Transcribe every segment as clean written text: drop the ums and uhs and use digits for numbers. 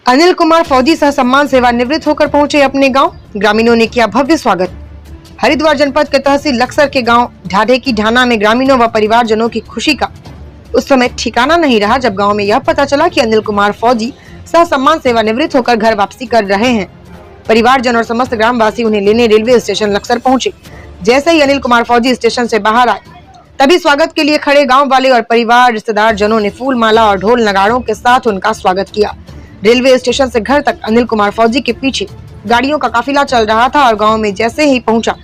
अनिल कुमार फौजी सह सम्मान सेवानिवृत्त होकर पहुंचे अपने गांव। ग्रामीणों ने किया भव्य स्वागत। हरिद्वार जनपद के तहसील लक्सर के गांव ढाढे की ढाना में ग्रामीणों व परिवारजनों की खुशी का उस समय ठिकाना नहीं रहा जब गांव में यह पता चला कि अनिल कुमार फौजी सह सम्मान सेवानिवृत्त होकर घर वापसी कर रहे हैं। परिवारजन और समस्त ग्रामवासी उन्हें लेने रेलवे स्टेशन लक्सर पहुंचे। जैसे ही अनिल कुमार फौजी स्टेशन से बाहर आए तभी स्वागत के लिए खड़े गांव वाले और परिवार रिश्तेदार जनों ने फूल माला और ढोल नगाड़ों के साथ उनका स्वागत किया। रेलवे स्टेशन से घर तक अनिल कुमार फौजी के पीछे गाड़ियों का काफिला चल रहा था और गांव में जैसे ही पहुंचा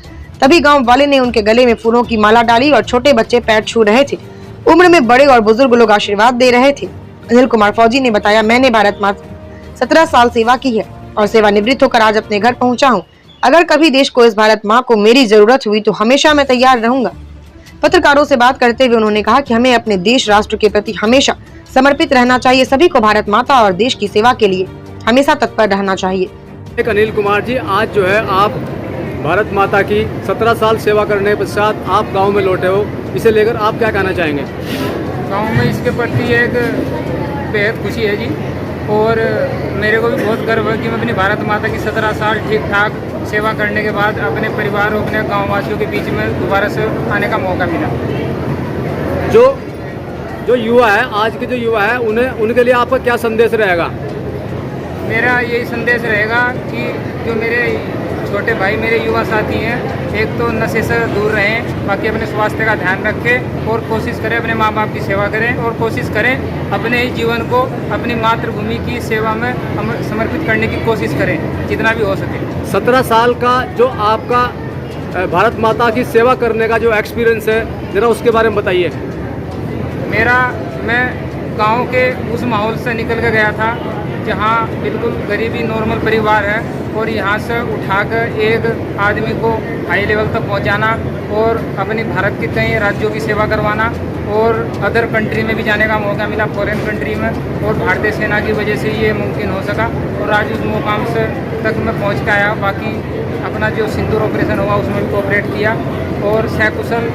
तभी गांव वाले ने उनके गले में फूलों की माला डाली और छोटे बच्चे पैर छू रहे थे। उम्र में बड़े और बुजुर्ग लोग आशीर्वाद दे रहे थे। अनिल कुमार फौजी ने बताया, मैंने भारत माता 17 साल सेवा की है और सेवानिवृत्त होकर आज अपने घर पहुंचा हूं। अगर कभी देश को, इस भारत माँ को मेरी जरूरत हुई तो हमेशा मैं तैयार रहूंगा। पत्रकारों से बात करते हुए उन्होंने कहा कि हमें अपने देश राष्ट्र के प्रति हमेशा समर्पित रहना चाहिए। सभी को भारत माता और देश की सेवा के लिए हमेशा तत्पर रहना चाहिए। अनिल कुमार जी, आज जो है आप भारत माता की 17 साल सेवा करने के पश्चात आप गांव में लौटे हो, इसे लेकर आप क्या कहना चाहेंगे? गांव में इसके प्रति एक बेहद खुशी है जी, और मेरे को भी बहुत गर्व है कि मैं अपनी भारत माता की 17 साल ठीक ठाक सेवा करने के बाद अपने परिवार और अपने गाँव वासियों के बीच में दोबारा से आने का मौका मिला। जो युवा है, आज के जो युवा है, उनके लिए आपका क्या संदेश रहेगा? मेरा यही संदेश रहेगा कि जो मेरे छोटे भाई, मेरे युवा साथी हैं, एक तो नशे से दूर रहें, बाकी अपने स्वास्थ्य का ध्यान रखें और कोशिश करें अपने माँ बाप की सेवा करें और कोशिश करें अपने ही जीवन को अपनी मातृभूमि की सेवा में समर्पित करने की कोशिश करें जितना भी हो सके। 17 साल का जो आपका भारत माता की सेवा करने का जो एक्सपीरियंस है, जरा उसके बारे में बताइए। मैं गांव के उस माहौल से निकल के गया था जहां बिल्कुल गरीबी नॉर्मल परिवार है, और यहां से उठाकर एक आदमी को हाई लेवल तक पहुंचाना और अपनी भारत के कई राज्यों की सेवा करवाना और अदर कंट्री में भी जाने का मौका मिला, फॉरेन कंट्री में, और भारतीय सेना की वजह से ये मुमकिन हो सका और आज उस मुकाम से तक मैं पहुँच के आया। बाकी अपना जो सिंदूर ऑपरेशन हुआ उसमें भी कोऑपरेट किया और सकुशल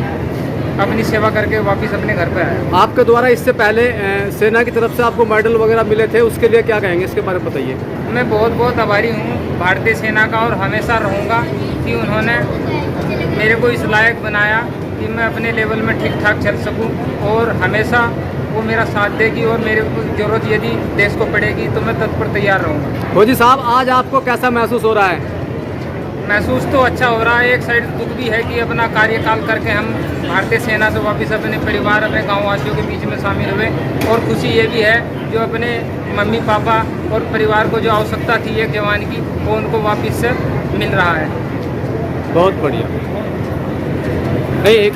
अपनी सेवा करके वापस अपने घर पर आया। आपके द्वारा इससे पहले सेना की तरफ से आपको मेडल वगैरह मिले थे, उसके लिए क्या कहेंगे, इसके बारे में बताइए। मैं बहुत बहुत आभारी हूँ भारतीय सेना का और हमेशा रहूँगा कि उन्होंने मेरे को इस लायक बनाया कि मैं अपने लेवल में ठीक ठाक चल सकूँ, और हमेशा वो मेरा साथ देगी और मेरे को जरूरत यदि देश को पड़ेगी तो मैं तत्पर तैयार रहूँगा। फौजी साहब, आज आपको कैसा महसूस हो रहा है? महसूस तो अच्छा हो रहा है। एक साइड दुख भी है कि अपना कार्यकाल करके हम भारतीय सेना से वापस अपने परिवार, अपने गाँव वासियों के बीच में शामिल हुए, और खुशी ये भी है जो अपने मम्मी पापा और परिवार को जो आवश्यकता थी एक जवान की, वो उनको वापस से मिल रहा है। बहुत बढ़िया। नहीं,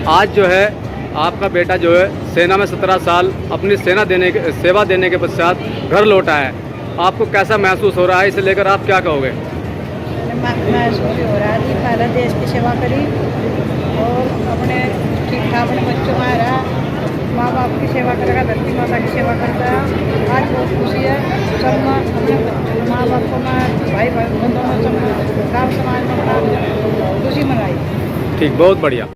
आज जो है आपका बेटा जो है सेना में 17 साल अपनी सेवा देने के पश्चात घर लौटा है, आपको कैसा महसूस हो रहा है? इसे लेकर आप क्या कहोगे? महसूस हो रहा है कि पहले देश की सेवा करी और अपने ठीक ठाक अपने बच्चों में रहा, माँ बाप की सेवा करेगा, धरती माता की सेवा करता है। आज बहुत खुशी है। सब अपने माँ बाप को, भाई बंधुओं में सब गाँव समाज में खुशी मनाई। ठीक, बहुत बढ़िया।